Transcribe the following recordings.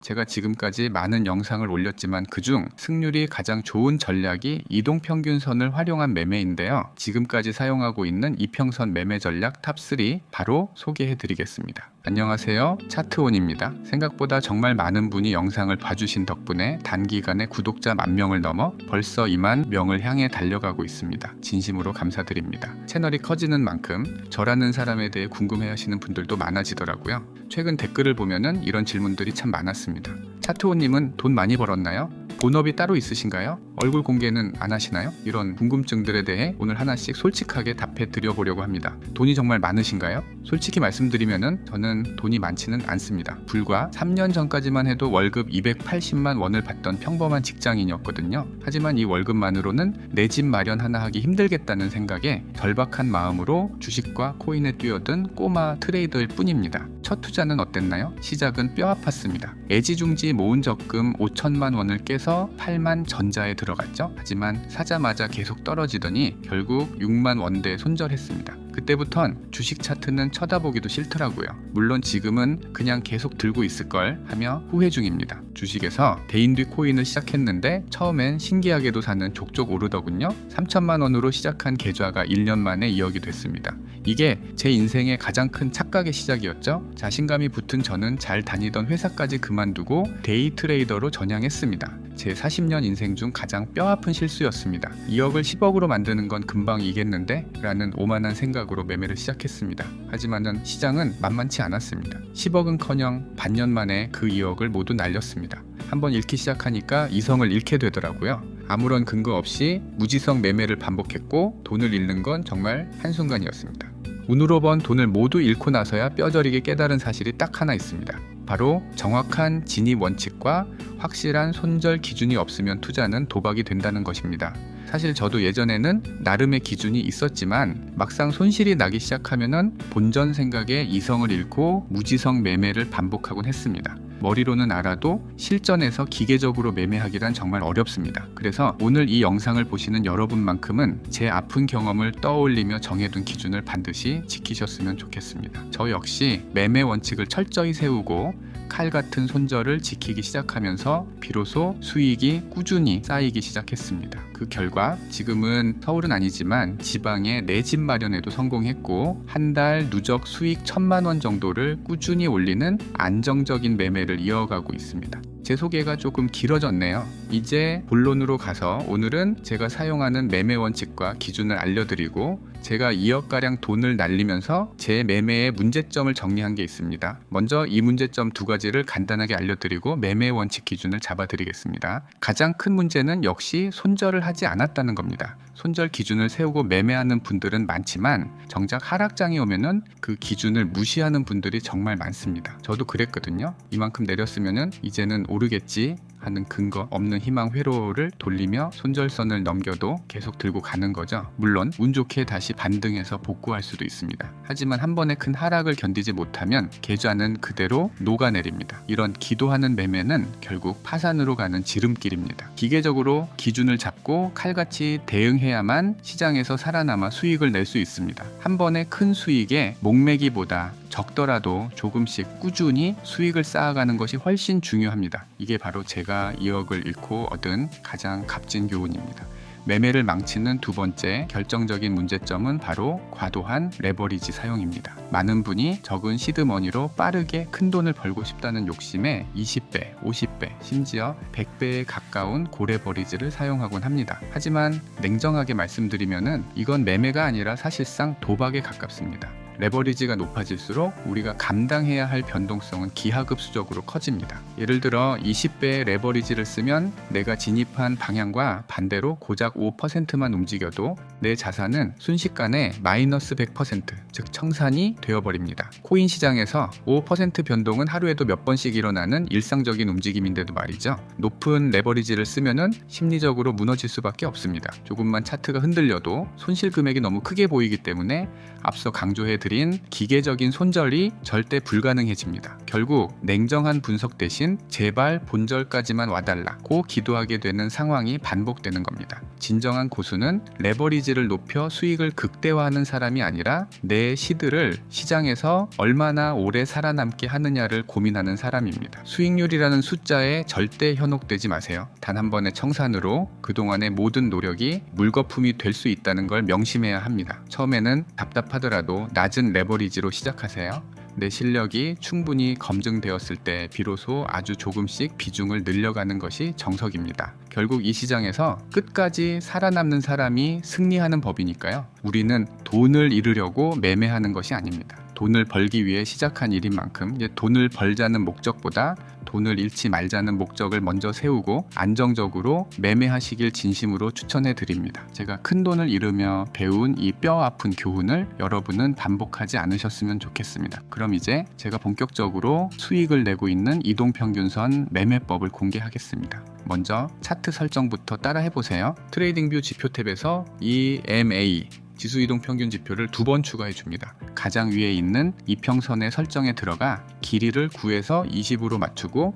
제가 지금까지 많은 영상을 올렸지만 그중 승률이 가장 좋은 전략이 이동평균선을 활용한 매매인데요. 지금까지 사용하고 있는 이평선 매매 전략 탑3 바로 소개해 드리겠습니다. 안녕하세요, 차트온입니다. 생각보다 정말 많은 분이 영상을 봐주신 덕분에 단기간에 구독자 10,000명을 넘어 벌써 2만 명을 향해 달려가고 있습니다. 진심으로 감사드립니다. 채널이 커지는 만큼 저라는 사람에 대해 궁금해하시는 분들도 많아지더라고요. 최근 댓글을 보면은 이런 질문들이 참 많았습니다. 차트온님은 돈 많이 벌었나요? 본업이 따로 있으신가요? 얼굴 공개는 안 하시나요? 이런 궁금증들에 대해 오늘 하나씩 솔직하게 답해 드려보려고 합니다. 돈이 정말 많으신가요? 솔직히 말씀드리면은 저는 돈이 많지는 않습니다. 불과 3년 전까지만 해도 월급 280만 원을 받던 평범한 직장인이었거든요. 하지만 이 월급만으로는 내 집 마련 하나 하기 힘들겠다는 생각에 절박한 마음으로 주식과 코인에 뛰어든 꼬마 트레이더일 뿐입니다. 첫 투자는 어땠나요? 시작은 뼈 아팠습니다. 애지중지 모은 적금 5천만 원을 깨서 8만 전자에 들어갔죠. 하지만 사자마자 계속 떨어지더니 결국 6만 원대에 손절했습니다. 그때부턴 주식 차트는 쳐다보기도 싫더라고요. 물론 지금은 그냥 계속 들고 있을걸 하며 후회 중입니다. 주식에서 대인뒤 코인을 시작했는데 처음엔 신기하게도 사는 족족 오르더군요. 3천만 원으로 시작한 계좌가 1년 만에 2억이 됐습니다. 이게 제 인생의 가장 큰 착각의 시작이었죠. 자신감이 붙은 저는 잘 다니던 회사까지 그만두고 데이 트레이더로 전향했습니다. 제 40년 인생 중 가장 뼈아픈 실수였습니다. 2억을 10억으로 만드는 건 금방이겠는데? 라는 오만한 생각으로 매매를 시작했습니다. 하지만은 시장은 만만치 않았습니다. 10억은커녕 반년 만에 그 2억을 모두 날렸습니다. 한번 잃기 시작하니까 이성을 잃게 되더라고요. 아무런 근거 없이 무지성 매매를 반복했고 돈을 잃는 건 정말 한순간이었습니다. 운으로 번 돈을 모두 잃고 나서야 뼈저리게 깨달은 사실이 딱 하나 있습니다. 바로 정확한 진입 원칙과 확실한 손절 기준이 없으면 투자는 도박이 된다는 것입니다. 사실 저도 예전에는 나름의 기준이 있었지만 막상 손실이 나기 시작하면은 본전 생각에 이성을 잃고 무지성 매매를 반복하곤 했습니다. 머리로는 알아도 실전에서 기계적으로 매매하기란 정말 어렵습니다. 그래서 오늘 이 영상을 보시는 여러분만큼은 제 아픈 경험을 떠올리며 정해둔 기준을 반드시 지키셨으면 좋겠습니다. 저 역시 매매 원칙을 철저히 세우고 칼 같은 손절을 지키기 시작하면서 비로소 수익이 꾸준히 쌓이기 시작했습니다. 그 결과 지금은 서울은 아니지만 지방에 내 집 마련에도 성공했고 한 달 누적 수익 1,000만 원 정도를 꾸준히 올리는 안정적인 매매를 이어가고 있습니다. 제 소개가 조금 길어졌네요. 이제 본론으로 가서 오늘은 제가 사용하는 매매 원칙과 기준을 알려드리고 제가 2억가량 돈을 날리면서 제 매매의 문제점을 정리한 게 있습니다. 먼저 이 문제점 2가지를 간단하게 알려드리고 매매 원칙 기준을 잡아드리겠습니다. 가장 큰 문제는 역시 손절을 하지 않았다는 겁니다. 손절 기준을 세우고 매매하는 분들은 많지만 정작 하락장이 오면은 그 기준을 무시하는 분들이 정말 많습니다. 저도 그랬거든요. 이만큼 내렸으면은 이제는 오르겠지 하는 근거 없는 희망 회로를 돌리며 손절선을 넘겨도 계속 들고 가는 거죠. 물론 운 좋게 다시 반등해서 복구할 수도 있습니다. 하지만 한 번에 큰 하락을 견디지 못하면 계좌는 그대로 녹아내립니다. 이런 기도하는 매매는 결국 파산으로 가는 지름길입니다. 기계적으로 기준을 잡고 칼같이 대응해야만 시장에서 살아남아 수익을 낼 수 있습니다. 한 번에 큰 수익에 목매기보다 적더라도 조금씩 꾸준히 수익을 쌓아가는 것이 훨씬 중요합니다. 이게 바로 제가 2억을 잃고 얻은 가장 값진 교훈입니다. 매매를 망치는 2번째 결정적인 문제점은 바로 과도한 레버리지 사용입니다. 많은 분이 적은 시드머니로 빠르게 큰 돈을 벌고 싶다는 욕심에 20배, 50배, 심지어 100배에 가까운 고레버리지를 사용하곤 합니다. 하지만 냉정하게 말씀드리면은 이건 매매가 아니라 사실상 도박에 가깝습니다. 레버리지가 높아질수록 우리가 감당해야 할 변동성은 기하급수적으로 커집니다. 예를 들어 20배의 레버리지를 쓰면 내가 진입한 방향과 반대로 고작 5%만 움직여도 내 자산은 순식간에 마이너스 100%, 즉 청산이 되어버립니다. 코인 시장에서 5% 변동은 하루에도 몇 번씩 일어나는 일상적인 움직임인데도 말이죠. 높은 레버리지를 쓰면은 심리적으로 무너질 수밖에 없습니다. 조금만 차트가 흔들려도 손실 금액이 너무 크게 보이기 때문에 앞서 강조해 드린 그린 기계적인 손절이 절대 불가능해집니다. 결국 냉정한 분석 대신 제발 본절까지만 와달라고 기도하게 되는 상황이 반복되는 겁니다. 진정한 고수는 레버리지를 높여 수익을 극대화하는 사람이 아니라 내 시드를 시장에서 얼마나 오래 살아남게 하느냐를 고민하는 사람입니다. 수익률이라는 숫자에 절대 현혹되지 마세요. 단 한 번의 청산으로 그동안의 모든 노력이 물거품이 될 수 있다는 걸 명심해야 합니다. 처음에는 답답하더라도 낮은 레버리지로 시작하세요. 내 실력이 충분히 검증되었을 때 비로소 아주 조금씩 비중을 늘려가는 것이 정석입니다. 결국 이 시장에서 끝까지 살아남는 사람이 승리하는 법이니까요. 우리는 돈을 잃으려고 매매하는 것이 아닙니다. 돈을 벌기 위해 시작한 일인 만큼 돈을 벌자는 목적보다 돈을 잃지 말자는 목적을 먼저 세우고 안정적으로 매매하시길 진심으로 추천해 드립니다. 제가 큰 돈을 잃으며 배운 이 뼈 아픈 교훈을 여러분은 반복하지 않으셨으면 좋겠습니다. 그럼 이제 제가 본격적으로 수익을 내고 있는 이동평균선 매매법을 공개하겠습니다. 먼저 차트 설정부터 따라 해보세요. 트레이딩뷰 지표 탭에서 EMA 지수이동평균 지표를 2번 추가해 줍니다. 가장 위에 있는 이평선의 설정에 들어가 길이를 9에서 20으로 맞추고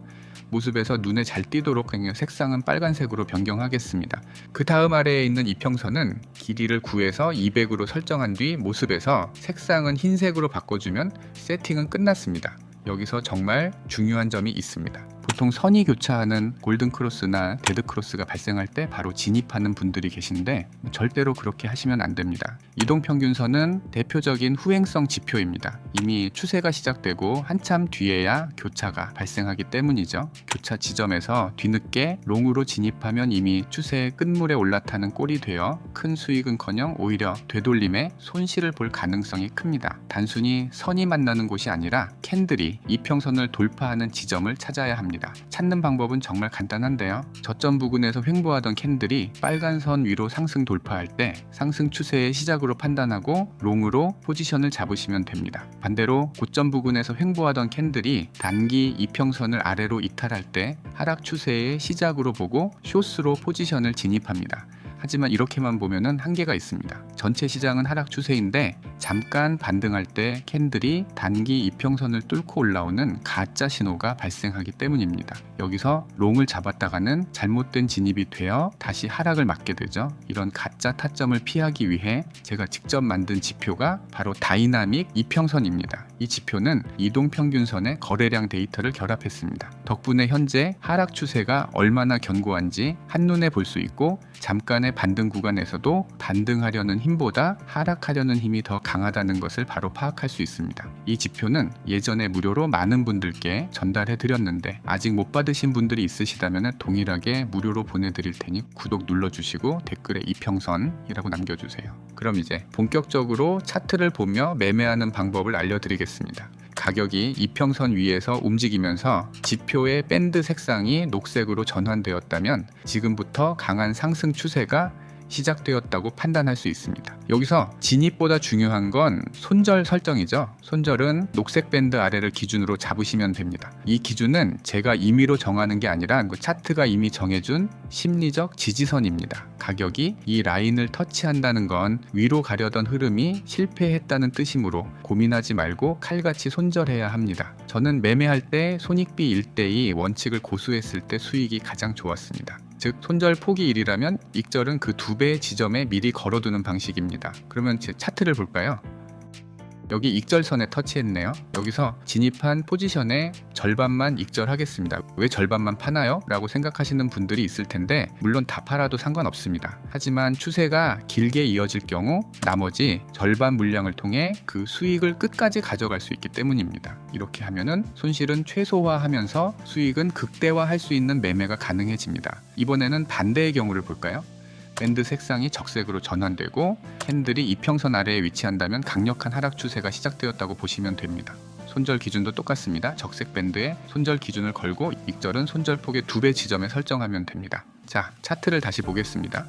모습에서 눈에 잘 띄도록 색상은 빨간색으로 변경하겠습니다. 그 다음 아래에 있는 이평선은 길이를 9에서 200으로 설정한 뒤 모습에서 색상은 흰색으로 바꿔주면 세팅은 끝났습니다. 여기서 정말 중요한 점이 있습니다. 보통 선이 교차하는 골든크로스나 데드크로스가 발생할 때 바로 진입하는 분들이 계신데 절대로 그렇게 하시면 안 됩니다. 이동평균선은 대표적인 후행성 지표입니다. 이미 추세가 시작되고 한참 뒤에야 교차가 발생하기 때문이죠. 교차 지점에서 뒤늦게 롱으로 진입하면 이미 추세의 끝물에 올라타는 꼴이 되어 큰 수익은커녕 오히려 되돌림에 손실을 볼 가능성이 큽니다. 단순히 선이 만나는 곳이 아니라 캔들이 이평선을 돌파하는 지점을 찾아야 합니다. 찾는 방법은 정말 간단한데요. 저점 부근에서 횡보하던 캔들이 빨간 선 위로 상승 돌파할 때 상승 추세의 시작으로 판단하고 롱으로 포지션을 잡으시면 됩니다. 반대로 고점 부근에서 횡보하던 캔들이 단기 이평선을 아래로 이탈할 때 하락 추세의 시작으로 보고 숏으로 포지션을 진입합니다. 하지만 이렇게만 보면은 한계가 있습니다. 전체 시장은 하락 추세인데 잠깐 반등할 때 캔들이 단기 이평선을 뚫고 올라오는 가짜 신호가 발생하기 때문입니다. 여기서 롱을 잡았다가는 잘못된 진입이 되어 다시 하락을 맞게 되죠. 이런 가짜 타점을 피하기 위해 제가 직접 만든 지표가 바로 다이나믹 이평선입니다. 이 지표는 이동평균선의 거래량 데이터를 결합했습니다. 덕분에 현재 하락 추세가 얼마나 견고한지 한눈에 볼 수 있고 잠깐의 반등 구간에서도 반등하려는 힘보다 하락하려는 힘이 더 강하다는 것을 바로 파악할 수 있습니다. 이 지표는 예전에 무료로 많은 분들께 전달해 드렸는데 아직 못 받으신 분들이 있으시다면 동일하게 무료로 보내드릴 테니 구독 눌러주시고 댓글에 이평선이라고 남겨주세요. 그럼 이제 본격적으로 차트를 보며 매매하는 방법을 알려드리겠습니다. 가격이 이평선 위에서 움직이면서 지표의 밴드 색상이 녹색으로 전환되었다면 지금부터 강한 상승 추세가 시작되었다고 판단할 수 있습니다. 여기서 진입보다 중요한 건 손절 설정이죠. 손절은 녹색 밴드 아래를 기준으로 잡으시면 됩니다. 이 기준은 제가 임의로 정하는 게 아니라 차트가 이미 정해준 심리적 지지선입니다. 가격이 이 라인을 터치한다는 건 위로 가려던 흐름이 실패했다는 뜻이므로 고민하지 말고 칼같이 손절해야 합니다. 저는 매매할 때 손익비 1대2 원칙을 고수했을 때 수익이 가장 좋았습니다. 즉 손절 폭이 1이라면 익절은 그 2배의 지점에 미리 걸어두는 방식입니다. 그러면 제 차트를 볼까요? 여기 익절선에 터치했네요. 여기서 진입한 포지션의 절반만 익절하겠습니다. 왜 절반만 파나요? 라고 생각하시는 분들이 있을 텐데 물론 다 팔아도 상관없습니다. 하지만 추세가 길게 이어질 경우 나머지 절반 물량을 통해 그 수익을 끝까지 가져갈 수 있기 때문입니다. 이렇게 하면은 손실은 최소화하면서 수익은 극대화할 수 있는 매매가 가능해집니다. 이번에는 반대의 경우를 볼까요? 밴드 색상이 적색으로 전환되고 캔들이 이평선 아래에 위치한다면 강력한 하락 추세가 시작되었다고 보시면 됩니다. 손절 기준도 똑같습니다. 적색 밴드에 손절 기준을 걸고 익절은 손절폭의 2배 지점에 설정하면 됩니다. 자, 차트를 다시 보겠습니다.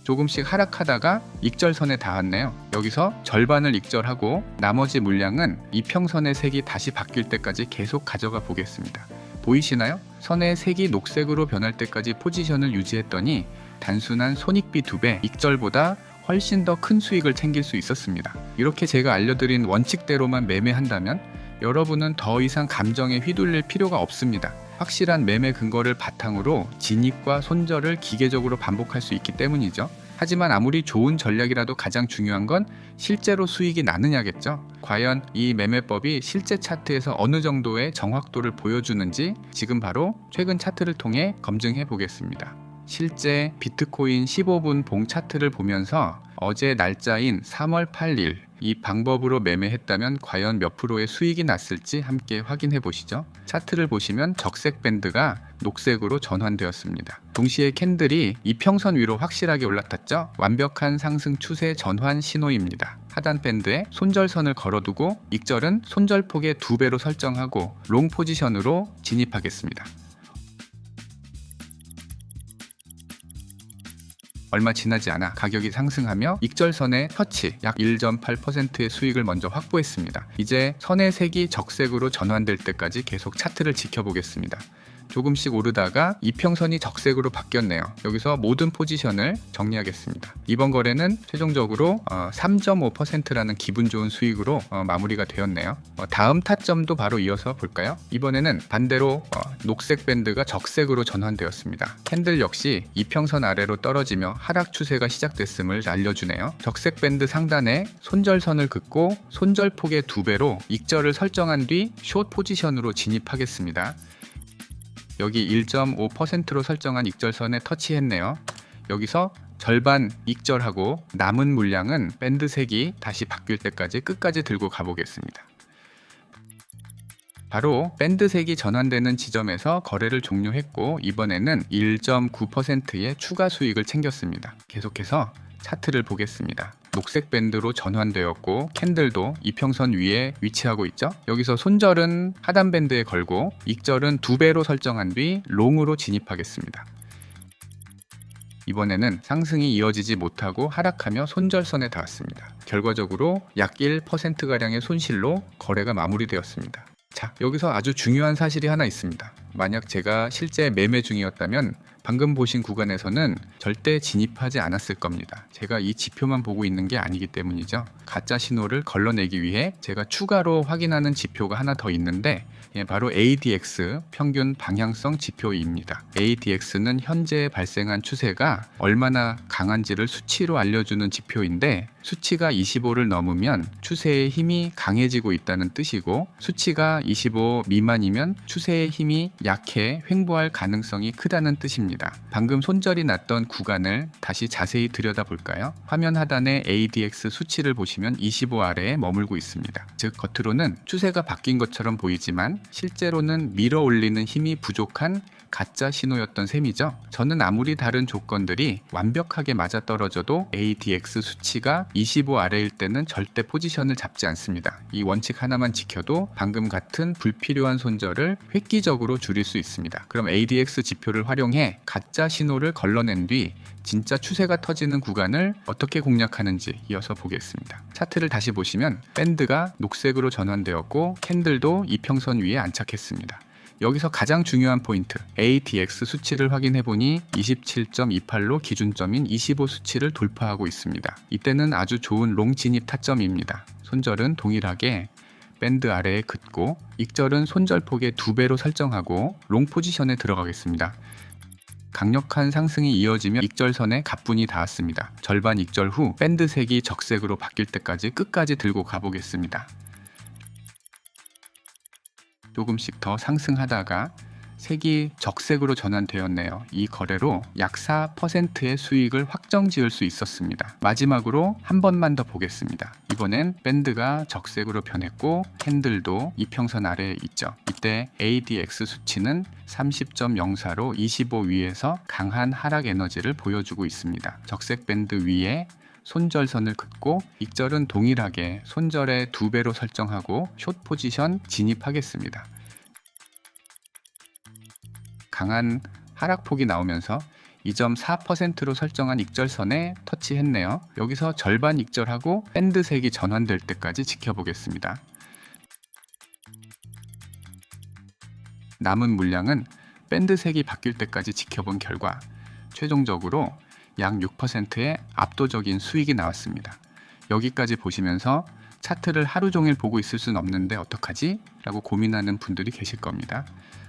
조금씩 하락하다가 익절선에 닿았네요. 여기서 절반을 익절하고 나머지 물량은 이평선의 색이 다시 바뀔 때까지 계속 가져가 보겠습니다. 보이시나요? 선의 색이 녹색으로 변할 때까지 포지션을 유지했더니 단순한 손익비 2배, 익절보다 훨씬 더 큰 수익을 챙길 수 있었습니다. 이렇게 제가 알려드린 원칙대로만 매매한다면 여러분은 더 이상 감정에 휘둘릴 필요가 없습니다. 확실한 매매 근거를 바탕으로 진입과 손절을 기계적으로 반복할 수 있기 때문이죠. 하지만 아무리 좋은 전략이라도 가장 중요한 건 실제로 수익이 나느냐겠죠. 과연 이 매매법이 실제 차트에서 어느 정도의 정확도를 보여주는지 지금 바로 최근 차트를 통해 검증해 보겠습니다. 실제 비트코인 15분 봉 차트를 보면서 어제 날짜인 3월 8일 이 방법으로 매매했다면 과연 몇 프로의 수익이 났을지 함께 확인해 보시죠. 차트를 보시면 적색 밴드가 녹색으로 전환되었습니다. 동시에 캔들이 이평선 위로 확실하게 올라탔죠. 완벽한 상승 추세 전환 신호입니다. 하단 밴드에 손절선을 걸어두고 익절은 손절폭의 2배로 설정하고 롱 포지션으로 진입하겠습니다. 얼마 지나지 않아 가격이 상승하며 익절선의 터치 약 1.8%의 수익을 먼저 확보했습니다. 이제 선의 색이 적색으로 전환될 때까지 계속 차트를 지켜보겠습니다. 조금씩 오르다가 이평선이 적색으로 바뀌었네요. 여기서 모든 포지션을 정리하겠습니다. 이번 거래는 최종적으로 3.5%라는 기분 좋은 수익으로 마무리가 되었네요. 다음 타점도 바로 이어서 볼까요? 이번에는 반대로 녹색 밴드가 적색으로 전환되었습니다. 캔들 역시 이평선 아래로 떨어지며 하락 추세가 시작됐음을 알려주네요. 적색 밴드 상단에 손절선을 긋고 손절폭의 2배로 익절을 설정한 뒤 숏 포지션으로 진입하겠습니다. 여기 1.5%로 설정한 익절선에 터치했네요. 여기서 절반 익절하고 남은 물량은 밴드색이 다시 바뀔 때까지 끝까지 들고 가보겠습니다. 바로 밴드색이 전환되는 지점에서 거래를 종료했고 이번에는 1.9%의 추가 수익을 챙겼습니다. 계속해서 차트를 보겠습니다. 녹색 밴드로 전환되었고 캔들도 이평선 위에 위치하고 있죠. 여기서 손절은 하단 밴드에 걸고 익절은 2배로 설정한 뒤 롱으로 진입하겠습니다. 이번에는 상승이 이어지지 못하고 하락하며 손절선에 닿았습니다. 결과적으로 약 1%가량의 손실로 거래가 마무리되었습니다. 자, 여기서 아주 중요한 사실이 하나 있습니다. 만약 제가 실제 매매 중이었다면 방금 보신 구간에서는 절대 진입하지 않았을 겁니다. 제가 이 지표만 보고 있는 게 아니기 때문이죠. 가짜 신호를 걸러내기 위해 제가 추가로 확인하는 지표가 하나 더 있는데 바로 ADX 평균 방향성 지표입니다. ADX는 현재 발생한 추세가 얼마나 강한지를 수치로 알려주는 지표인데 수치가 25를 넘으면 추세의 힘이 강해지고 있다는 뜻이고 수치가 25 미만이면 추세의 힘이 약해 횡보할 가능성이 크다는 뜻입니다. 방금 손절이 났던 구간을 다시 자세히 들여다볼까요? 화면 하단에 ADX 수치를 보시면 25 아래에 머물고 있습니다. 즉 겉으로는 추세가 바뀐 것처럼 보이지만 실제로는 밀어 올리는 힘이 부족한 가짜 신호였던 셈이죠. 저는 아무리 다른 조건들이 완벽하게 맞아떨어져도 ADX 수치가 25 아래일 때는 절대 포지션을 잡지 않습니다. 이 원칙 하나만 지켜도 방금 같은 불필요한 손절을 획기적으로 줄일 수 있습니다. 그럼 ADX 지표를 활용해 가짜 신호를 걸러낸 뒤 진짜 추세가 터지는 구간을 어떻게 공략하는지 이어서 보겠습니다. 차트를 다시 보시면 밴드가 녹색으로 전환되었고 캔들도 이평선 위에 안착했습니다. 여기서 가장 중요한 포인트 ADX 수치를 확인해보니 27.28로 기준점인 25 수치를 돌파하고 있습니다. 이때는 아주 좋은 롱 진입 타점입니다. 손절은 동일하게 밴드 아래에 긋고 익절은 손절폭의 2배로 설정하고 롱 포지션에 들어가겠습니다. 강력한 상승이 이어지며 익절선에 가뿐히 닿았습니다. 절반 익절 후 밴드색이 적색으로 바뀔 때까지 끝까지 들고 가보겠습니다. 조금씩 더 상승하다가 색이 적색으로 전환되었네요. 이 거래로 약 4%의 수익을 확정 지을 수 있었습니다. 마지막으로 한 번만 더 보겠습니다. 이번엔 밴드가 적색으로 변했고 캔들도 이평선 아래에 있죠. 이때 ADX 수치는 30.04로 25 위에서 강한 하락 에너지를 보여주고 있습니다. 적색 밴드 위에 손절선을 긋고 익절은 동일하게 손절의 2배로 설정하고 숏 포지션 진입하겠습니다. 강한 하락폭이 나오면서 2.4%로 설정한 익절선에 터치했네요. 여기서 절반 익절하고 밴드색이 전환될 때까지 지켜보겠습니다. 남은 물량은 밴드색이 바뀔 때까지 지켜본 결과 최종적으로 약 6%의 압도적인 수익이 나왔습니다. 여기까지 보시면서 차트를 하루 종일 보고 있을 순 없는데 어떡하지? 라고 고민하는 분들이 계실 겁니다.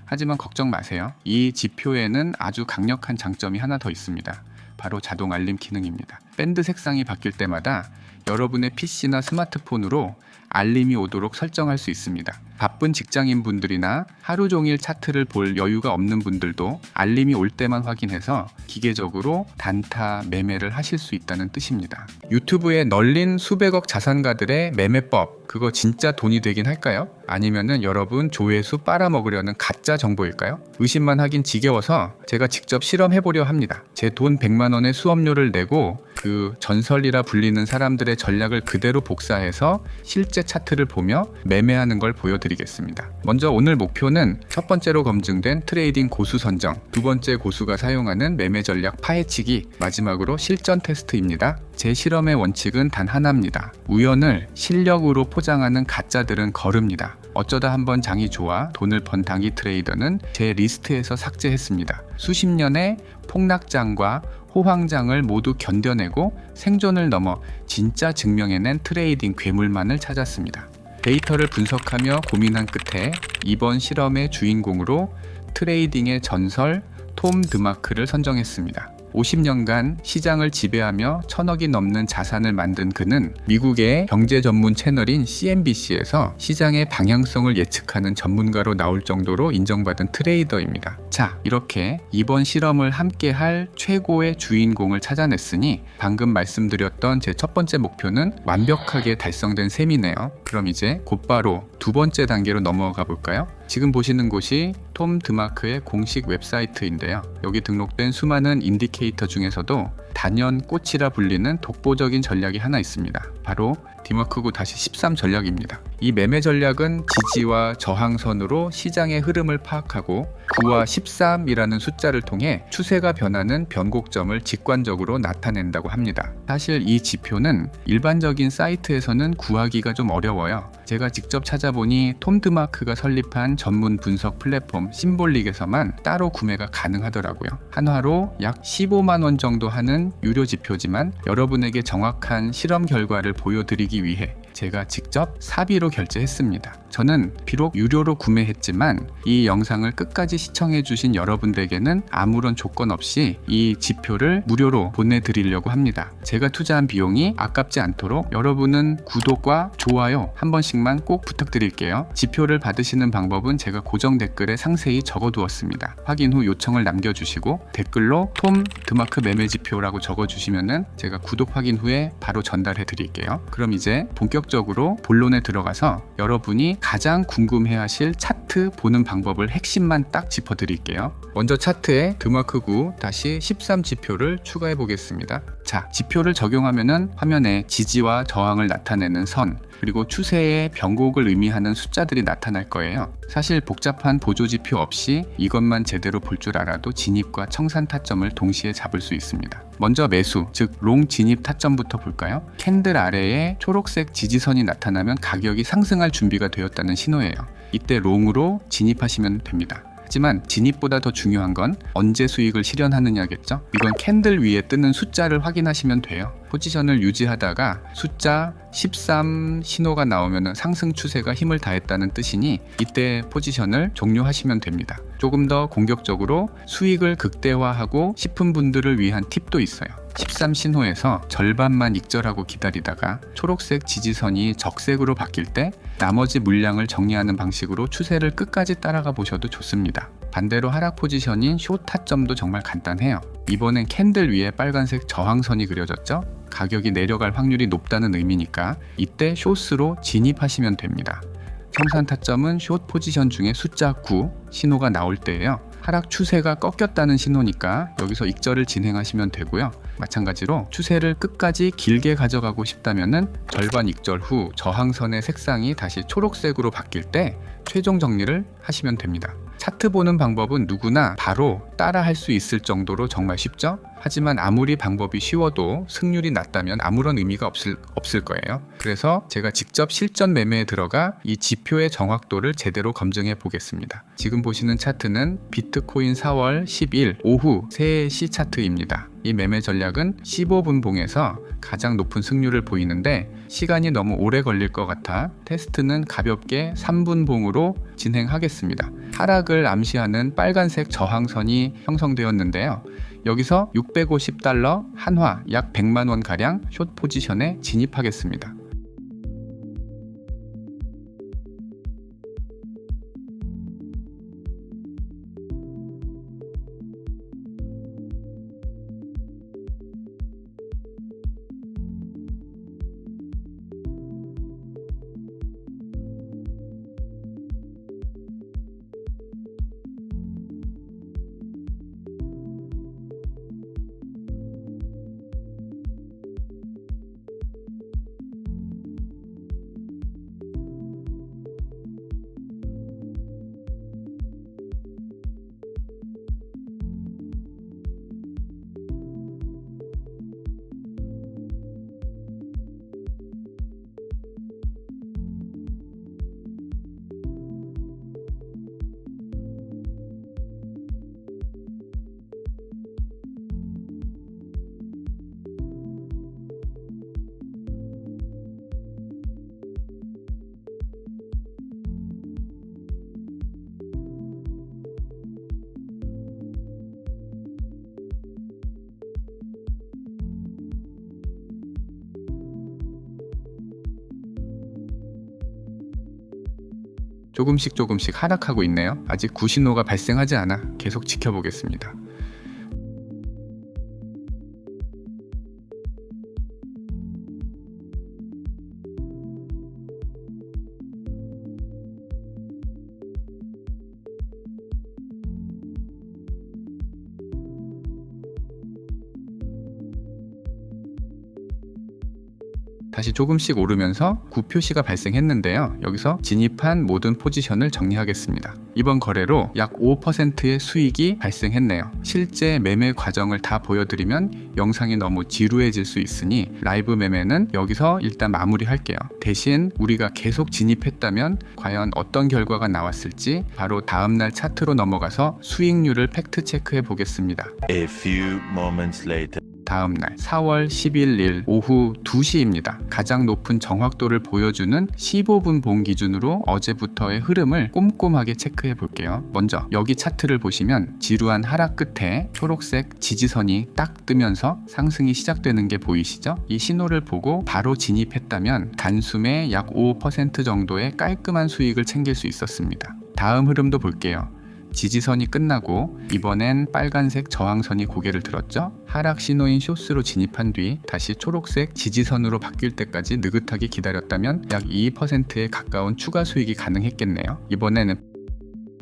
하지만 걱정 마세요. 이 지표에는 아주 강력한 장점이 하나 더 있습니다. 바로 자동 알림 기능입니다. 밴드 색상이 바뀔 때마다 여러분의 PC나 스마트폰으로 알림이 오도록 설정할 수 있습니다. 바쁜 직장인 분들이나 하루 종일 차트를 볼 여유가 없는 분들도 알림이 올 때만 확인해서 기계적으로 단타 매매를 하실 수 있다는 뜻입니다. 유튜브에 널린 수백억 자산가들의 매매법, 그거 진짜 돈이 되긴 할까요? 아니면은 여러분 조회수 빨아먹으려는 가짜 정보일까요? 의심만 하긴 지겨워서 제가 직접 실험해보려 합니다. 제 돈 100만 원의 수업료를 내고 그 전설이라 불리는 사람들의 전략을 그대로 복사해서 실제 차트를 보며 매매하는 걸 보여드리겠습니다. 먼저 오늘 목표는 첫 번째로 검증된 트레이딩 고수 선정, 두 번째 고수가 사용하는 매매 전략 파헤치기, 마지막으로 실전 테스트입니다. 제 실험의 원칙은 단 하나입니다. 우연을 실력으로 포장하는 가짜들은 거릅니다. 어쩌다 한번 장이 좋아 돈을 번 당기 트레이더는 제 리스트에서 삭제했습니다. 수십 년의 폭락장과 호황장을 모두 견뎌내고 생존을 넘어 진짜 증명해낸 트레이딩 괴물만을 찾았습니다. 데이터를 분석하며 고민한 끝에 이번 실험의 주인공으로 트레이딩의 전설 톰 드마크를 선정했습니다. 50년간 시장을 지배하며 1,000억이 넘는 자산을 만든 그는 미국의 경제 전문 채널인 CNBC에서 시장의 방향성을 예측하는 전문가로 나올 정도로 인정받은 트레이더입니다. 자, 이렇게 이번 실험을 함께할 최고의 주인공을 찾아냈으니 방금 말씀드렸던 제 첫 번째 목표는 완벽하게 달성된 셈이네요. 그럼 이제 곧바로 두 번째 단계로 넘어가 볼까요? 지금 보시는 곳이 톰 드마크의 공식 웹사이트인데요. 여기 등록된 수많은 인디케이터 중에서도 단연꽃이라 불리는 독보적인 전략이 하나 있습니다. 바로 디마크구 13 전략입니다. 이 매매 전략은 지지와 저항선으로 시장의 흐름을 파악하고 9와 13이라는 숫자를 통해 추세가 변하는 변곡점을 직관적으로 나타낸다고 합니다. 사실 이 지표는 일반적인 사이트에서는 구하기가 좀 어려워요. 제가 직접 찾아보니 톰 드마크가 설립한 전문 분석 플랫폼 심볼릭에서만 따로 구매가 가능하더라고요. 한화로 약 15만 원 정도 하는 유료 지표지만 여러분에게 정확한 실험 결과를 보여드리기 위해 제가 직접 사비로 결제했습니다. 저는 비록 유료로 구매했지만 이 영상을 끝까지 시청해주신 여러분들에게는 아무런 조건 없이 이 지표를 무료로 보내드리려고 합니다. 제가 투자한 비용이 아깝지 않도록 여러분은 구독과 좋아요 한 번씩만 꼭 부탁드릴게요. 지표를 받으시는 방법은 제가 고정 댓글에 상세히 적어두었습니다. 확인 후 요청을 남겨주시고 댓글로 톰 드마크 매매 지표라고 적어주시면은 제가 구독 확인 후에 바로 전달해 드릴게요. 그럼 이제 본격적으로 본론에 들어가서 여러분이 가장 궁금해하실 차트 보는 방법을 핵심만 딱 짚어드릴게요. 먼저 차트에 드마크구 13 지표를 추가해 보겠습니다. 자, 지표를 적용하면은 화면에 지지와 저항을 나타내는 선, 그리고 추세의 변곡을 의미하는 숫자들이 나타날 거예요. 사실 복잡한 보조지표 없이 이것만 제대로 볼 줄 알아도 진입과 청산 타점을 동시에 잡을 수 있습니다. 먼저 매수, 즉 롱 진입 타점부터 볼까요? 캔들 아래에 초록색 지지선이 나타나면 가격이 상승할 준비가 되었다는 신호예요. 이때 롱으로 진입하시면 됩니다. 하지만 진입보다 더 중요한 건 언제 수익을 실현하느냐겠죠? 이건 캔들 위에 뜨는 숫자를 확인하시면 돼요. 포지션을 유지하다가 숫자 13 신호가 나오면 상승 추세가 힘을 다했다는 뜻이니 이때 포지션을 종료하시면 됩니다. 조금 더 공격적으로 수익을 극대화하고 싶은 분들을 위한 팁도 있어요. 13 신호에서 절반만 익절하고 기다리다가 초록색 지지선이 적색으로 바뀔 때 나머지 물량을 정리하는 방식으로 추세를 끝까지 따라가 보셔도 좋습니다. 반대로 하락 포지션인 숏 타점도 정말 간단해요. 이번엔 캔들 위에 빨간색 저항선이 그려졌죠? 가격이 내려갈 확률이 높다는 의미니까 이때 숏으로 진입하시면 됩니다. 청산 타점은 숏 포지션 중에 숫자 9 신호가 나올 때예요. 하락 추세가 꺾였다는 신호니까 여기서 익절을 진행하시면 되고요. 마찬가지로 추세를 끝까지 길게 가져가고 싶다면은 절반 익절 후 저항선의 색상이 다시 초록색으로 바뀔 때 최종 정리를 하시면 됩니다. 차트 보는 방법은 누구나 바로 따라 할 수 있을 정도로 정말 쉽죠? 하지만 아무리 방법이 쉬워도 승률이 낮다면 아무런 의미가 없을 거예요. 그래서 제가 직접 실전 매매에 들어가 이 지표의 정확도를 제대로 검증해 보겠습니다. 지금 보시는 차트는 비트코인 4월 10일 오후 3시 차트입니다. 이 매매 전략은 15분 봉에서 가장 높은 승률을 보이는데 시간이 너무 오래 걸릴 것 같아 테스트는 가볍게 3분 봉으로 진행하겠습니다. 하락을 암시하는 빨간색 저항선이 형성되었는데요. 여기서 650달러 한화 약 100만원 가량 숏 포지션에 진입하겠습니다. 조금씩 하락하고 있네요. 아직 구신호가 발생하지 않아 계속 지켜보겠습니다. 다시 조금씩 오르면서 9표시가 발생했는데요. 여기서 진입한 모든 포지션을 정리하겠습니다. 이번 거래로 약 5%의 수익이 발생했네요. 실제 매매 과정을 다 보여드리면 영상이 너무 지루해질 수 있으니 라이브 매매는 여기서 일단 마무리할게요. 대신 우리가 계속 진입했다면 과연 어떤 결과가 나왔을지 바로 다음날 차트로 넘어가서 수익률을 팩트 체크해 보겠습니다. A few moments later. 다음날 4월 11일 오후 2시입니다. 가장 높은 정확도를 보여주는 15분 봉 기준으로 어제부터의 흐름을 꼼꼼하게 체크해 볼게요. 먼저 여기 차트를 보시면 지루한 하락 끝에 초록색 지지선이 딱 뜨면서 상승이 시작되는 게 보이시죠? 이 신호를 보고 바로 진입했다면 단숨에 약 5% 정도의 깔끔한 수익을 챙길 수 있었습니다. 다음 흐름도 볼게요. 지지선이 끝나고 이번엔 빨간색 저항선이 고개를 들었죠. 하락 신호인 숏으로 진입한 뒤 다시 초록색 지지선으로 바뀔 때까지 느긋하게 기다렸다면 약 2%에 가까운 추가 수익이 가능했겠네요. 이번에는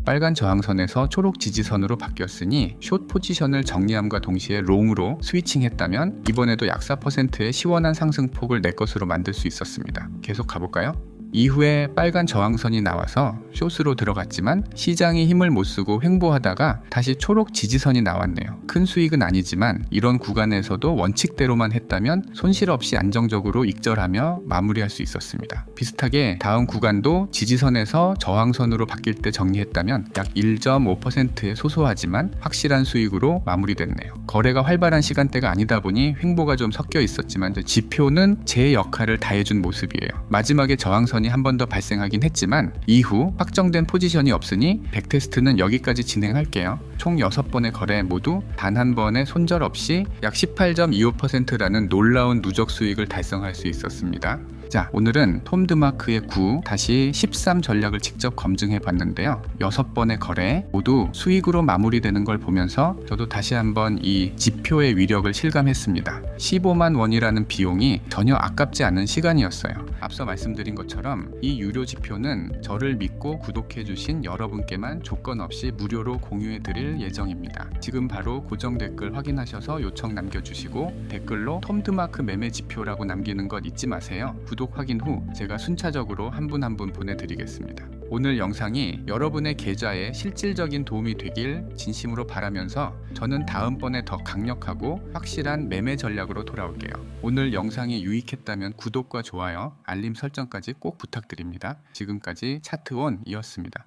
빨간 저항선에서 초록 지지선으로 바뀌었으니 숏 포지션을 정리함과 동시에 롱으로 스위칭했다면 이번에도 약 4%의 시원한 상승폭을 내 것으로 만들 수 있었습니다. 계속 가볼까요? 이후에 빨간 저항선이 나와서 숏으로 들어갔지만 시장이 힘을 못 쓰고 횡보하다가 다시 초록 지지선이 나왔네요. 큰 수익은 아니지만 이런 구간에서도 원칙대로만 했다면 손실 없이 안정적으로 익절하며 마무리할 수 있었습니다. 비슷하게 다음 구간도 지지선에서 저항선으로 바뀔 때 정리했다면 약 1.5%의 소소하지만 확실한 수익으로 마무리됐네요. 거래가 활발한 시간대가 아니다 보니 횡보가 좀 섞여 있었지만 지표는 제 역할을 다해준 모습이에요. 마지막에 저항선이 한 번 더 발생하긴 했지만 이후 확정된 포지션이 없으니 백테스트는 여기까지 진행할게요. 총 6번의 거래 모두 단 한 번의 손절 없이 약 18.25%라는 놀라운 누적 수익을 달성할 수 있었습니다. 자, 오늘은 톰드마크의 9 다시 13 전략을 직접 검증해 봤는데요. 6번의 거래 모두 수익으로 마무리되는 걸 보면서 저도 다시 한번 이 지표의 위력을 실감했습니다. 15만 원이라는 비용이 전혀 아깝지 않은 시간이었어요. 앞서 말씀드린 것처럼 이 유료 지표는 저를 믿고 구독해 주신 여러분께만 조건 없이 무료로 공유해 드릴 예정입니다. 지금 바로 고정 댓글 확인하셔서 요청 남겨주시고 댓글로 톰드마크 매매 지표라고 남기는 것 잊지 마세요. 구독 확인 후 제가 순차적으로 한 분 한 분 보내드리겠습니다. 오늘 영상이 여러분의 계좌에 실질적인 도움이 되길 진심으로 바라면서 저는 다음번에 더 강력하고 확실한 매매 전략으로 돌아올게요. 오늘 영상이 유익했다면 구독과 좋아요, 알림 설정까지 꼭 부탁드립니다. 지금까지 차트원이었습니다.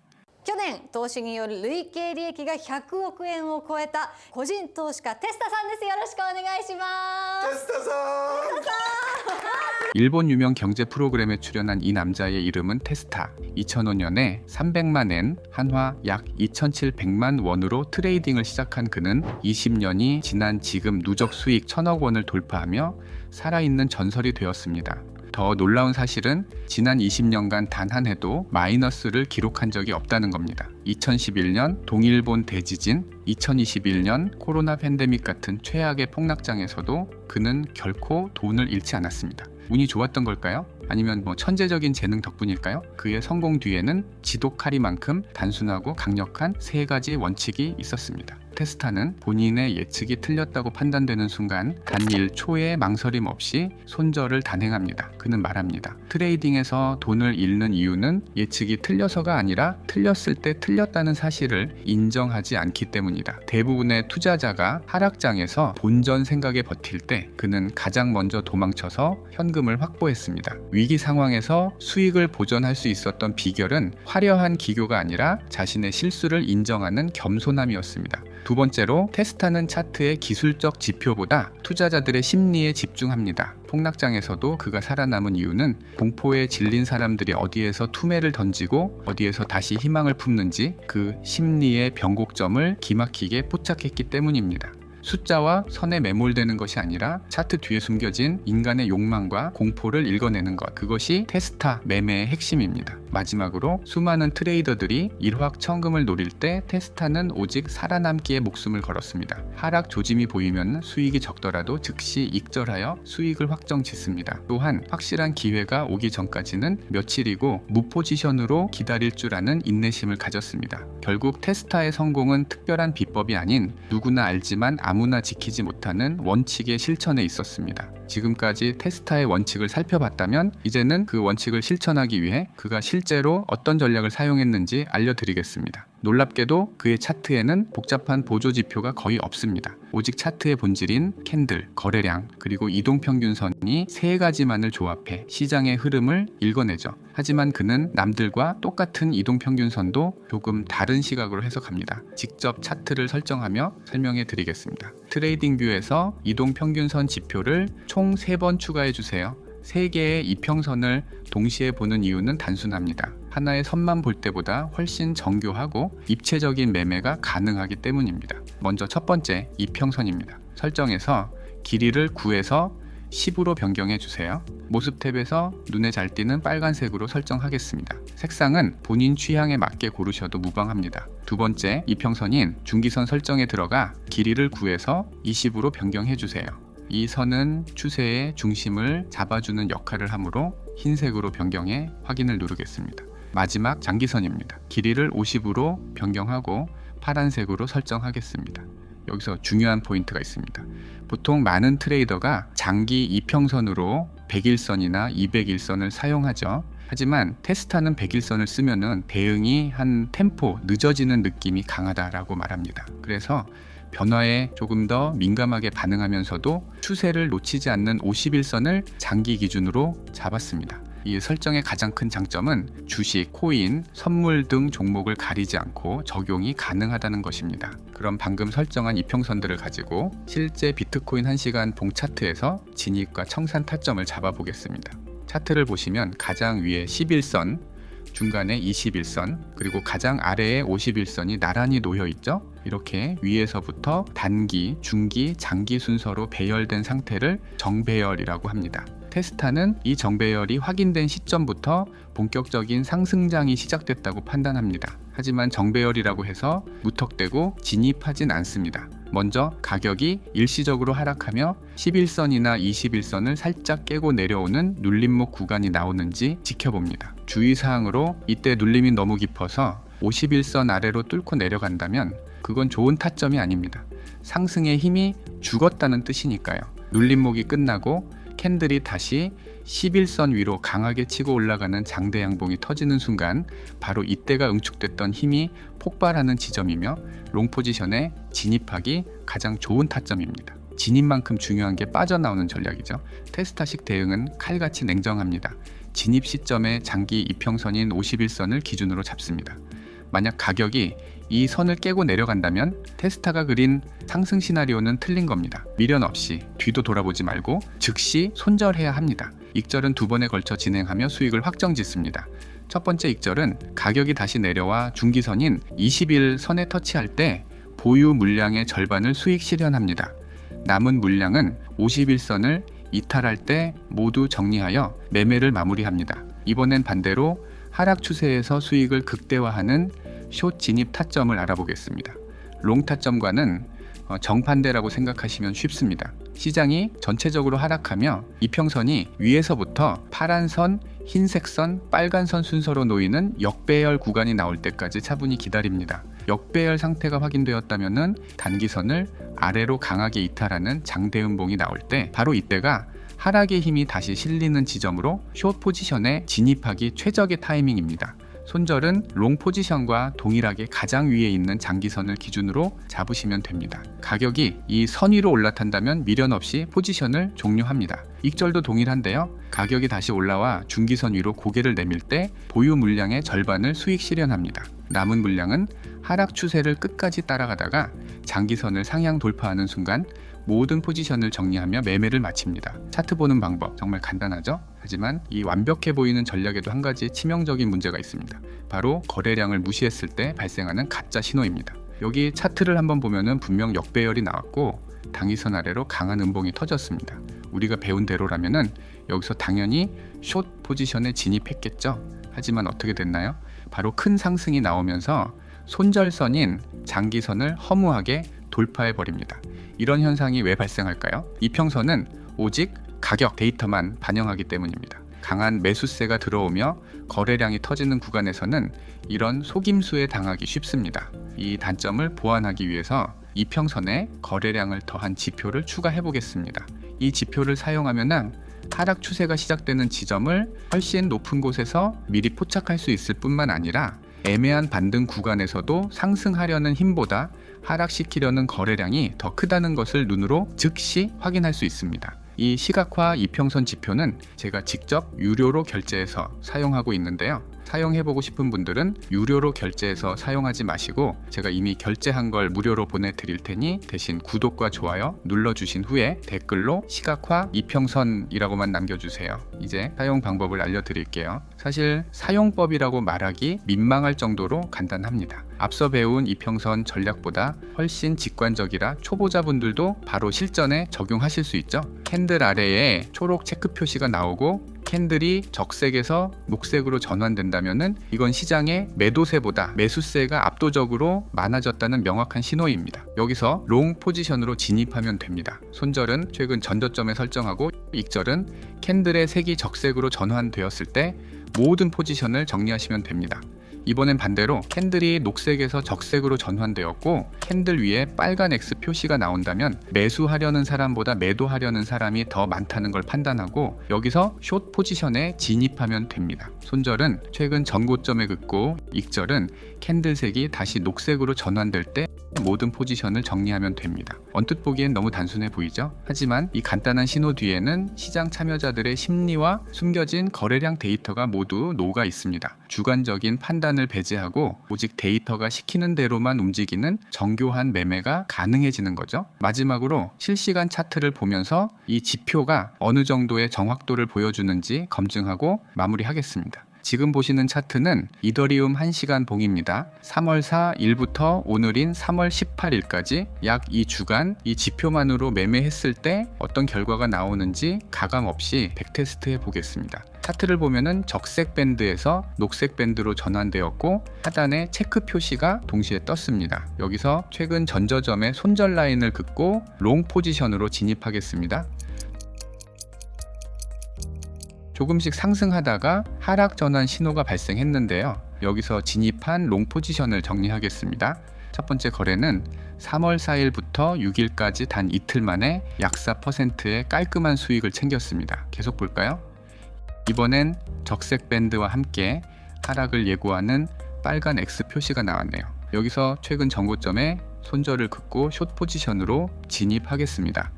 去年投資による累計利益が100億円を超えた個人投資家テスタさんです。よろしくお願いします。 일본 유명 경제 프로그램에 출연한 이 남자의 이름은 테스타. 2005년에 300만 엔, 한화 약 2,700만 원으로 트레이딩을 시작한 그는 20년이 지난 지금 누적 수익 1,000억 원을 돌파하며 살아있는 전설이 되었습니다. 더 놀라운 사실은 지난 20년간 단 한 해도 마이너스를 기록한 적이 없다는 겁니다. 2011년 동일본 대지진, 2021년 코로나 팬데믹 같은 최악의 폭락장에서도 그는 결코 돈을 잃지 않았습니다. 운이 좋았던 걸까요? 아니면 천재적인 재능 덕분일까요? 그의 성공 뒤에는 지독하리만큼 단순하고 강력한 세 가지 원칙이 있었습니다. 테스타는 본인의 예측이 틀렸다고 판단되는 순간 단 1초의 망설임 없이 손절을 단행합니다. 그는 말합니다. 트레이딩에서 돈을 잃는 이유는 예측이 틀려서가 아니라 틀렸을 때 틀렸다는 사실을 인정하지 않기 때문이다. 대부분의 투자자가 하락장에서 본전 생각에 버틸 때 그는 가장 먼저 도망쳐서 현금을 확보했습니다. 위기 상황에서 수익을 보전할 수 있었던 비결은 화려한 기교가 아니라 자신의 실수를 인정하는 겸손함이었습니다. 두 번째로 테스타는 차트의 기술적 지표보다 투자자들의 심리에 집중합니다. 폭락장에서도 그가 살아남은 이유는 공포에 질린 사람들이 어디에서 투매를 던지고 어디에서 다시 희망을 품는지 그 심리의 변곡점을 기막히게 포착했기 때문입니다. 숫자와 선에 매몰되는 것이 아니라 차트 뒤에 숨겨진 인간의 욕망과 공포를 읽어내는 것, 그것이 테스타 매매의 핵심입니다. 마지막으로 수많은 트레이더들이 일확천금을 노릴 때 테스타는 오직 살아남기에 목숨을 걸었습니다. 하락 조짐이 보이면 수익이 적더라도 즉시 익절하여 수익을 확정 짓습니다. 또한 확실한 기회가 오기 전까지는 며칠이고 무포지션으로 기다릴 줄 아는 인내심을 가졌습니다. 결국 테스타의 성공은 특별한 비법이 아닌 누구나 알지만 아무나 지키지 못하는 원칙의 실천에 있었습니다. 지금까지 테스타의 원칙을 살펴봤다면 이제는 그 원칙을 실천하기 위해 그가 실제로 어떤 전략을 사용했는지 알려드리겠습니다. 놀랍게도 그의 차트에는 복잡한 보조 지표가 거의 없습니다. 오직 차트의 본질인 캔들, 거래량, 그리고 이동평균선이 세 가지만을 조합해 시장의 흐름을 읽어내죠. 하지만 그는 남들과 똑같은 이동평균선도 조금 다른 시각으로 해석합니다. 직접 차트를 설정하며 설명해 드리겠습니다. 트레이딩뷰에서 이동평균선 지표를 총 3번 추가해 주세요. 3개의 이평선을 동시에 보는 이유는 단순합니다. 하나의 선만 볼 때보다 훨씬 정교하고 입체적인 매매가 가능하기 때문입니다. 먼저 첫 번째 이평선입니다. 설정에서 길이를 9에서 10으로 변경해 주세요. 모습 탭에서 눈에 잘 띄는 빨간색으로 설정하겠습니다. 색상은 본인 취향에 맞게 고르셔도 무방합니다. 두 번째 이평선인 중기선 설정에 들어가 길이를 9에서 20으로 변경해 주세요. 이 선은 추세의 중심을 잡아주는 역할을 하므로 흰색으로 변경해 확인을 누르겠습니다. 마지막 장기선입니다. 길이를 50으로 변경하고 파란색으로 설정하겠습니다. 여기서 중요한 포인트가 있습니다. 보통 많은 트레이더가 장기 이평선으로 100일선이나 200일선을 사용하죠. 하지만 테스타는 100일선을 쓰면은 대응이 한 템포 늦어지는 느낌이 강하다라고 말합니다. 그래서 변화에 조금 더 민감하게 반응하면서도 추세를 놓치지 않는 50일선을 장기 기준으로 잡았습니다. 이 설정의 가장 큰 장점은 주식, 코인, 선물 등 종목을 가리지 않고 적용이 가능하다는 것입니다. 그럼 방금 설정한 이평선들을 가지고 실제 비트코인 1시간 봉 차트에서 진입과 청산 타점을 잡아보겠습니다. 차트를 보시면 가장 위에 11선, 중간에 21선, 그리고 가장 아래에 51선이 나란히 놓여 있죠. 이렇게 위에서부터 단기, 중기, 장기 순서로 배열된 상태를 정배열이라고 합니다. 테스타는 이 정배열이 확인된 시점부터 본격적인 상승장이 시작됐다고 판단합니다. 하지만 정배열이라고 해서 무턱대고 진입하진 않습니다. 먼저 가격이 일시적으로 하락하며 11선이나 21선을 살짝 깨고 내려오는 눌림목 구간이 나오는지 지켜봅니다. 주의사항으로 이때 눌림이 너무 깊어서 51선 아래로 뚫고 내려간다면 그건 좋은 타점이 아닙니다. 상승의 힘이 죽었다는 뜻이니까요. 눌림목이 끝나고 캔들이 다시 11선 위로 강하게 치고 올라가는 장대 양봉이 터지는 순간 바로 이때가 응축됐던 힘이 폭발하는 지점이며 롱 포지션에 진입하기 가장 좋은 타점입니다. 진입만큼 중요한 게 빠져나오는 전략이죠. 테스타식 대응은 칼같이 냉정합니다. 진입 시점에 장기 이평선인 51선을 기준으로 잡습니다. 만약 가격이 이 선을 깨고 내려간다면 테스타가 그린 상승 시나리오는 틀린 겁니다. 미련 없이 뒤도 돌아보지 말고 즉시 손절해야 합니다. 익절은 2번에 걸쳐 진행하며 수익을 확정 짓습니다. 첫 번째 익절은 가격이 다시 내려와 중기선인 21선에 터치할 때 보유 물량의 절반을 수익 실현합니다. 남은 물량은 51선을 이탈할 때 모두 정리하여 매매를 마무리합니다. 이번엔 반대로 하락 추세에서 수익을 극대화하는 숏 진입 타점을 알아보겠습니다. 롱 타점과는 정반대라고 생각하시면 쉽습니다. 시장이 전체적으로 하락하며 이평선이 위에서부터 파란 선, 흰색 선, 빨간 선 순서로 놓이는 역배열 구간이 나올 때까지 차분히 기다립니다. 역배열 상태가 확인되었다면 단기선을 아래로 강하게 이탈하는 장대음봉이 나올 때 바로 이때가 하락의 힘이 다시 실리는 지점으로 숏 포지션에 진입하기 최적의 타이밍입니다. 손절은 롱 포지션과 동일하게 가장 위에 있는 장기선을 기준으로 잡으시면 됩니다. 가격이 이 선 위로 올라탄다면 미련 없이 포지션을 종료합니다. 익절도 동일한데요. 가격이 다시 올라와 중기선 위로 고개를 내밀 때 보유 물량의 절반을 수익 실현합니다. 남은 물량은 하락 추세를 끝까지 따라가다가 장기선을 상향 돌파하는 순간 모든 포지션을 정리하며 매매를 마칩니다. 차트 보는 방법 정말 간단하죠? 하지만 이 완벽해 보이는 전략에도 한 가지 치명적인 문제가 있습니다. 바로 거래량을 무시했을 때 발생하는 가짜 신호입니다. 여기 차트를 한번 보면은 분명 역배열이 나왔고 당위선 아래로 강한 음봉이 터졌습니다. 우리가 배운 대로라면은 여기서 당연히 숏 포지션에 진입했겠죠? 하지만 어떻게 됐나요? 바로 큰 상승이 나오면서 손절선인 장기선을 허무하게 돌파해 버립니다. 이런 현상이 왜 발생할까요? 이평선은 오직 가격 데이터만 반영하기 때문입니다. 강한 매수세가 들어오며 거래량이 터지는 구간에서는 이런 속임수에 당하기 쉽습니다. 이 단점을 보완하기 위해서 이평선에 거래량을 더한 지표를 추가해 보겠습니다. 이 지표를 사용하면 하락 추세가 시작되는 지점을 훨씬 높은 곳에서 미리 포착할 수 있을 뿐만 아니라 애매한 반등 구간에서도 상승하려는 힘보다 하락시키려는 거래량이 더 크다는 것을 눈으로 즉시 확인할 수 있습니다. 이 시각화 이평선 지표는 제가 직접 유료로 결제해서 사용하고 있는데요. 사용해보고 싶은 분들은 유료로 결제해서 사용하지 마시고 제가 이미 결제한 걸 무료로 보내드릴 테니 대신 구독과 좋아요 눌러주신 후에 댓글로 시각화 이평선이라고만 남겨주세요. 이제 사용 방법을 알려드릴게요. 사실 사용법이라고 말하기 민망할 정도로 간단합니다. 앞서 배운 이평선 전략보다 훨씬 직관적이라 초보자분들도 바로 실전에 적용하실 수 있죠. 캔들 아래에 초록 체크 표시가 나오고 캔들이 적색에서 녹색으로 전환된다면은 이건 시장의 매도세보다 매수세가 압도적으로 많아졌다는 명확한 신호입니다. 여기서 롱 포지션으로 진입하면 됩니다. 손절은 최근 전저점에 설정하고 익절은 캔들의 색이 적색으로 전환되었을 때 모든 포지션을 정리하시면 됩니다. 이번엔 반대로 캔들이 녹색에서 적색으로 전환되었고 캔들 위에 빨간 X 표시가 나온다면 매수하려는 사람보다 매도하려는 사람이 더 많다는 걸 판단하고 여기서 숏 포지션에 진입하면 됩니다. 손절은 최근 전고점에 긋고 익절은 캔들색이 다시 녹색으로 전환될 때 모든 포지션을 정리하면 됩니다. 언뜻 보기엔 너무 단순해 보이죠? 하지만 이 간단한 신호 뒤에는 시장 참여자들의 심리와 숨겨진 거래량 데이터가 모두 녹아 있습니다. 주관적인 판단을 배제하고 오직 데이터가 시키는 대로만 움직이는 정교한 매매가 가능해지는 거죠. 마지막으로 실시간 차트를 보면서 이 지표가 어느 정도의 정확도를 보여주는지 검증하고 마무리하겠습니다. 지금 보시는 차트는 이더리움 1시간 봉입니다. 3월 4일부터 오늘인 3월 18일까지 약 2주간 이 지표만으로 매매했을 때 어떤 결과가 나오는지 가감없이 백테스트 해보겠습니다. 차트를 보면은 적색 밴드에서 녹색 밴드로 전환되었고 하단에 체크 표시가 동시에 떴습니다. 여기서 최근 전저점의 손절 라인을 긋고 롱 포지션으로 진입하겠습니다. 조금씩 상승하다가 하락 전환 신호가 발생했는데요. 여기서 진입한 롱 포지션을 정리하겠습니다. 첫 번째 거래는 3월 4일부터 6일까지 단 이틀 만에 약 4%의 깔끔한 수익을 챙겼습니다. 계속 볼까요? 이번엔 적색 밴드와 함께 하락을 예고하는 빨간 X 표시가 나왔네요. 여기서 최근 전고점에 손절을 긋고 숏 포지션으로 진입하겠습니다.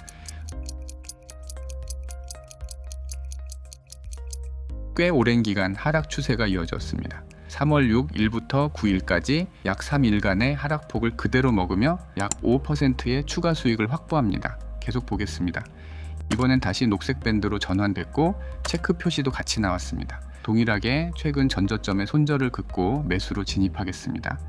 꽤 오랜 기간 하락 추세가 이어졌습니다. 3월 6일부터 9일까지 약 3일간의 하락폭을 그대로 먹으며 약 5%의 추가 수익을 확보합니다. 계속 보겠습니다. 이번엔 다시 녹색 밴드로 전환됐고 체크 표시도 같이 나왔습니다. 동일하게 최근 전저점에 손절을 긋고 매수로 진입하겠습니다.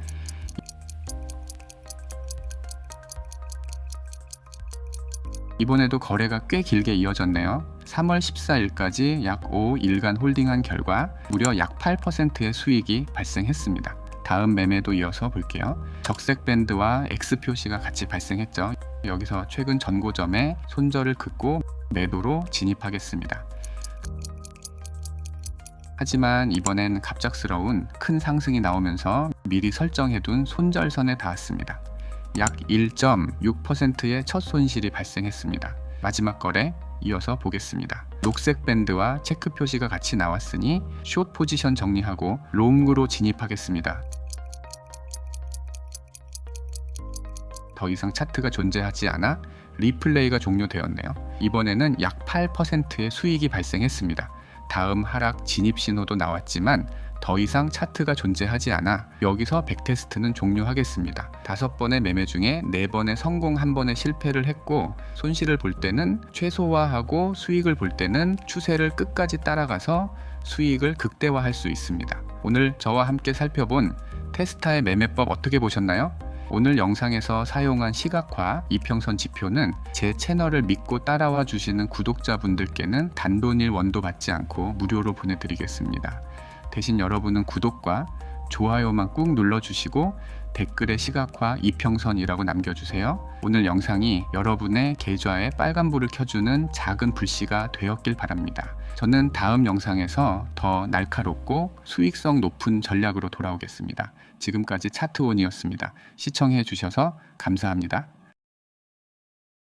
이번에도 거래가 꽤 길게 이어졌네요. 3월 14일까지 약 5일간 홀딩한 결과 무려 약 8%의 수익이 발생했습니다. 다음 매매도 이어서 볼게요. 적색 밴드와 X 표시가 같이 발생했죠. 여기서 최근 전고점에 손절을 긋고 매도로 진입하겠습니다. 하지만 이번엔 갑작스러운 큰 상승이 나오면서 미리 설정해둔 손절선에 닿았습니다. 약 1.6%의 첫 손실이 발생했습니다. 마지막 거래 이어서 보겠습니다. 녹색 밴드와 체크 표시가 같이 나왔으니 숏 포지션 정리하고 롱으로 진입하겠습니다. 더 이상 차트가 존재하지 않아 리플레이가 종료되었네요. 이번에는 약 8%의 수익이 발생했습니다. 다음 하락 진입 신호도 나왔지만 더 이상 차트가 존재하지 않아 여기서 백테스트는 종료하겠습니다. 5번의 매매 중에 4번의 성공, 1번의 실패를 했고 손실을 볼 때는 최소화하고 수익을 볼 때는 추세를 끝까지 따라가서 수익을 극대화할 수 있습니다. 오늘 저와 함께 살펴본 테스타의 매매법 어떻게 보셨나요? 오늘 영상에서 사용한 시각화 이평선 지표는 제 채널을 믿고 따라와 주시는 구독자분들께는 단돈일 원도 받지 않고 무료로 보내드리겠습니다. 대신 여러분은 구독과 좋아요만 꾹 눌러주시고 댓글에 시각화 이평선이라고 남겨주세요. 오늘 영상이 여러분의 계좌에 빨간불을 켜주는 작은 불씨가 되었길 바랍니다. 저는 다음 영상에서 더 날카롭고 수익성 높은 전략으로 돌아오겠습니다. 지금까지 차트온이었습니다. 시청해 주셔서 감사합니다.